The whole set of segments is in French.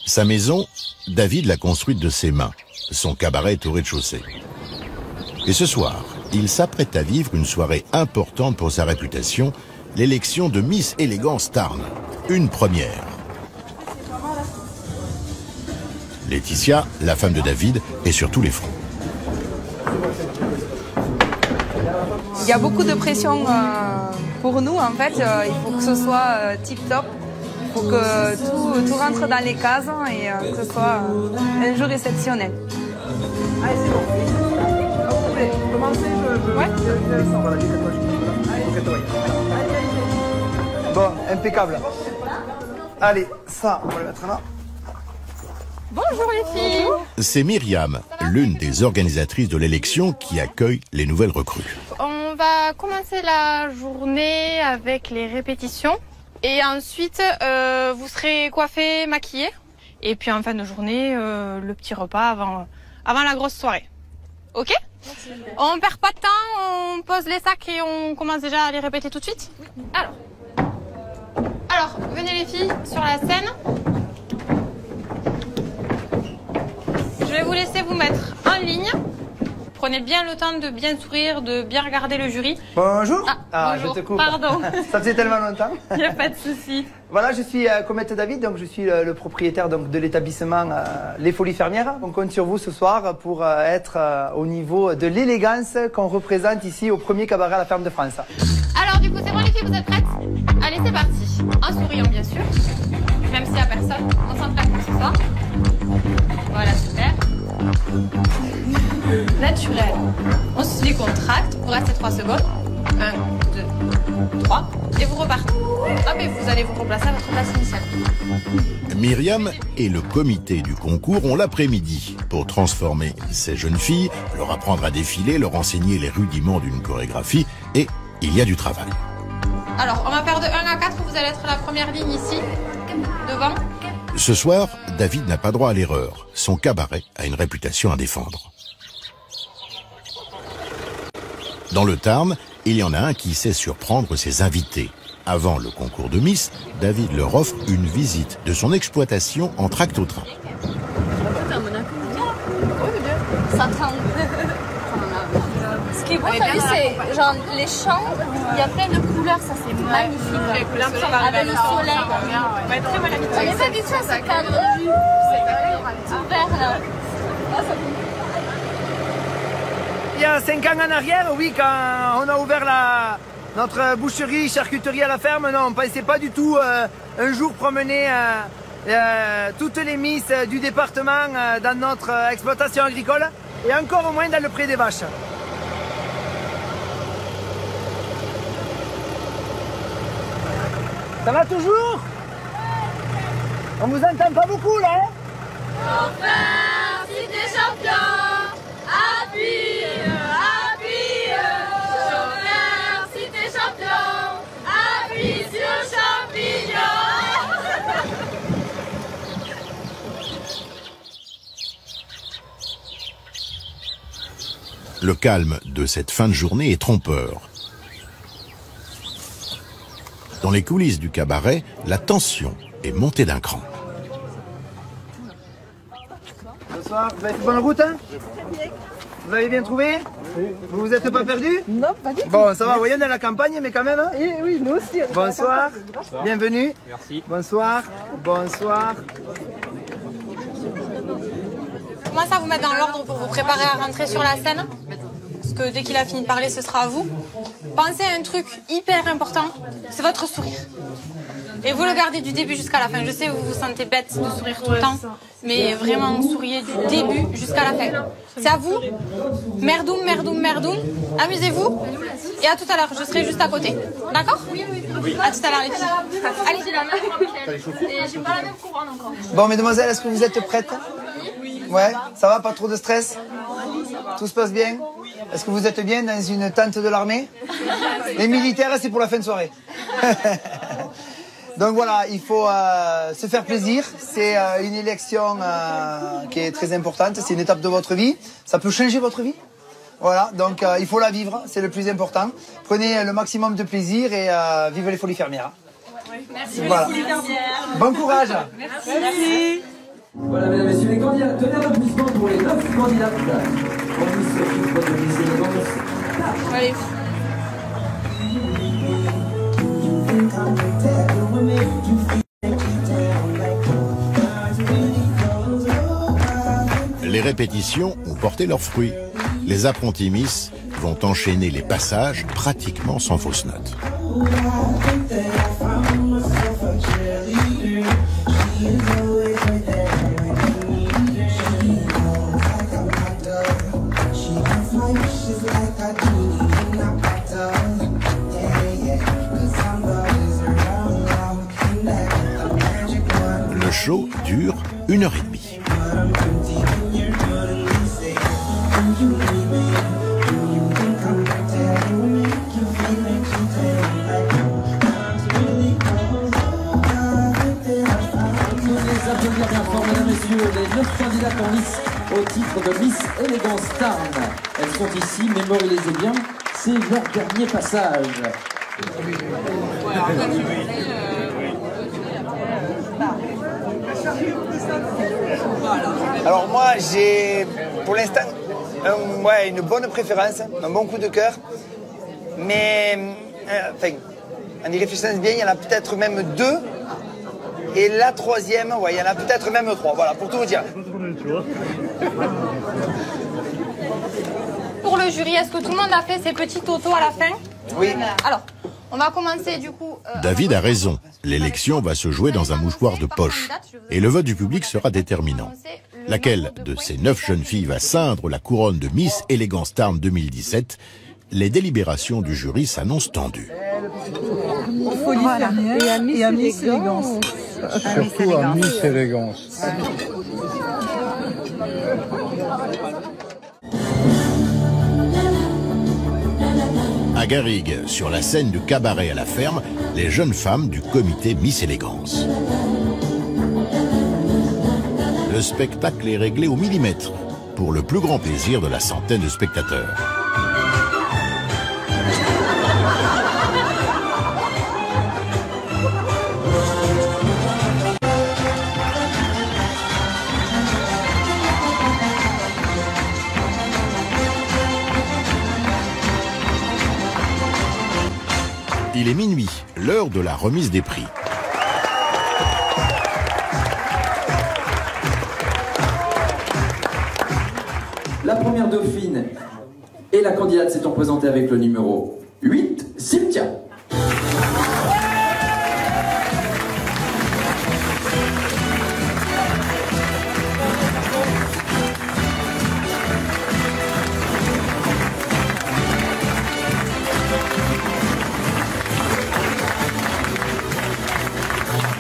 Sa maison, David l'a construite de ses mains. Son cabaret est au rez-de-chaussée. Et ce soir, il s'apprête à vivre une soirée importante pour sa réputation, l'élection de Miss Élégance Tarn. Une première. Laetitia, la femme de David, est sur tous les fronts. Il y a beaucoup de pression pour nous, en fait. Il faut que ce soit tip-top. Il faut que tout rentre dans les cases et que ce soit un jour exceptionnel. Allez, c'est bon. Vous voulez commencer? Ouais. Bon, impeccable. Allez, ça, on va le mettre là. Bonjour les filles. C'est Myriam, l'une des organisatrices de l'élection qui accueille les nouvelles recrues. On va commencer la journée avec les répétitions. Et ensuite, vous serez coiffés, maquillés. Et puis en fin de journée, le petit repas avant la grosse soirée. Ok? On perd pas de temps, on pose les sacs et on commence déjà à les répéter tout de suite? Alors, venez les filles sur la scène. Je vais vous laisser vous mettre en ligne. Prenez bien le temps de bien sourire, de bien regarder le jury. Bonjour. Bonjour. Je te coupe. Pardon. Ça faisait tellement longtemps. Il n'y a pas de souci. Voilà, je suis Comète David, donc je suis le propriétaire donc, de l'établissement Les Folies Fermières. On compte sur vous ce soir pour être au niveau de l'élégance qu'on représente ici au premier cabaret à la ferme de France. Alors du coup, c'est bon les filles, vous êtes prêtes? Allez, c'est parti. En souriant bien sûr. Même s'il n'y a personne, on s'entraîne pour ce soir. Voilà, super. Naturel. On se décontracte, vous restez 3 secondes. 1, 2, 3. Et vous repartez. Hop, et vous allez vous replacer à votre place initiale. Myriam et le comité du concours ont l'après-midi pour transformer ces jeunes filles, leur apprendre à défiler, leur enseigner les rudiments d'une chorégraphie, et il y a du travail. Alors, on va faire de 1 à 4, vous allez être la première ligne ici, devant. Ce soir, David n'a pas droit à l'erreur. Son cabaret a une réputation à défendre. Dans le Tarn, il y en a un qui sait surprendre ses invités. Avant le concours de Miss, David leur offre une visite de son exploitation en tracto-train. Ce qui est beau, t'as vu, c'est genre les champs, il y a plein de couleurs, ça c'est magnifique. Avec le soleil. On va être très mal habitués. On n'est pas habitué à ce cadre de vue. Tout vert là. Il y a 5 ans en arrière, oui, quand on a ouvert notre boucherie, charcuterie à la ferme, non, on ne pensait pas du tout un jour promener toutes les Miss du département dans notre exploitation agricole et encore au moins dans le pré des vaches. Ça va toujours? On vous entend pas beaucoup là, hein? Enfin, si t'es champion, appuie, appuie. Chauffeur, si t'es champion, appuie sur champignon. Le calme de cette fin de journée est trompeur. Dans les coulisses du cabaret, la tension est montée d'un cran. Bonsoir, vous avez fait bonne route, hein? Vous avez bien trouvé? Vous vous êtes pas perdu? Non, pas du tout. Bon, ça va, vous voyez, on est à la campagne, mais quand même, hein? Oui, nous aussi. Bonsoir, bienvenue. Merci. Bonsoir, bonsoir. Commencez à vous mettre dans l'ordre pour vous préparer à rentrer sur la scène. Parce que dès qu'il a fini de parler, ce sera à vous. Pensez à un truc hyper important, c'est votre sourire. Et vous le gardez du début jusqu'à la fin. Je sais, vous vous sentez bête de sourire tout le temps, mais vraiment, souriez du début jusqu'à la fin. C'est à vous. Merdoum, merdoum, merdoum. Amusez-vous. Et à tout à l'heure, je serai juste à côté. D'accord? Oui. À tout à l'heure, les filles. Allez. J'ai pas la même couronne encore. Bon, mesdemoiselles, est-ce que vous êtes prêtes? Ouais, ça va, pas trop de stress? Tout se passe bien? Est-ce que vous êtes bien dans une tente de l'armée? Les militaires, c'est pour la fin de soirée. Donc voilà, il faut se faire plaisir. C'est une élection qui est très importante. C'est une étape de votre vie. Ça peut changer votre vie. Voilà, donc il faut la vivre. C'est le plus important. Prenez le maximum de plaisir et vive les Folies Fermières. Merci. Voilà. Bon courage. Merci. Voilà, mesdames et messieurs les candidats, tenez un applaudissement pour les 9 candidates. On vous souhaite de Miss Élégance. Allez. Les répétitions ont porté leurs fruits. Les apprentis Miss vont enchaîner les passages pratiquement sans fausses notes. Le show dure 1h30. Mesdames et messieurs, les 9 candidates en lice au titre de Miss Élégance Tarn. Elles sont ici, mémorisez bien, c'est leur dernier passage. Alors moi, j'ai pour l'instant une bonne préférence, un bon coup de cœur. Mais en y réfléchissant bien, il y en a peut-être même 2. Et la troisième, il y en a peut-être même 3. Voilà, pour tout vous dire. Pour le jury, est-ce que tout le monde a fait ses petits totos à la fin? Oui. Alors, on va commencer du coup... David a raison. L'élection va se jouer dans un mouchoir de poche. Et le vote du public sera déterminant. Laquelle de ces 9 jeunes filles va ceindre la couronne de Miss Élégance Tarn 2017? Les délibérations du jury s'annoncent tendues. Voilà. Et à Miss Élégance. Surtout à Miss Élégance. À Garrigues, sur la scène du cabaret à la ferme, les jeunes femmes du comité Miss Élégance. Le spectacle est réglé au millimètre, pour le plus grand plaisir de la centaine de spectateurs. Il est minuit, l'heure de la remise des prix. La première dauphine et la candidate s'étant présentée avec le numéro 8, Cynthia.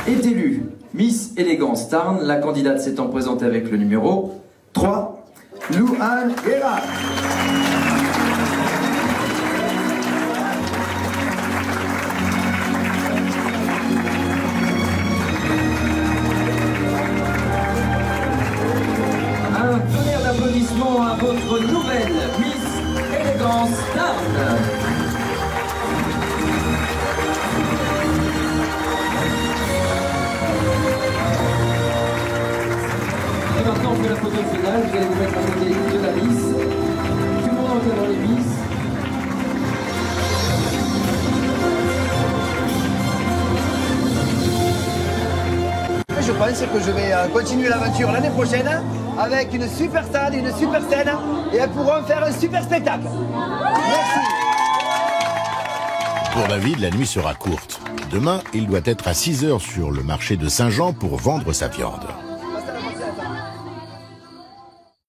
Est élue Miss Élégance Tarn, la candidate s'étant présentée avec le numéro 3, Louane Guerra. Un tonnerre d'applaudissements à votre nouvelle Miss Élégance Tarn. Et maintenant on fait la photo finale, vous allez vous mettre à côté de la Miss. Tout le monde entend dans les Miss. Je pense que je vais continuer l'aventure l'année prochaine avec une super salle, une super scène et elles pourront faire un super spectacle. Merci. Pour David, la nuit sera courte. Demain, il doit être à 6 h sur le marché de Saint-Jean pour vendre sa viande.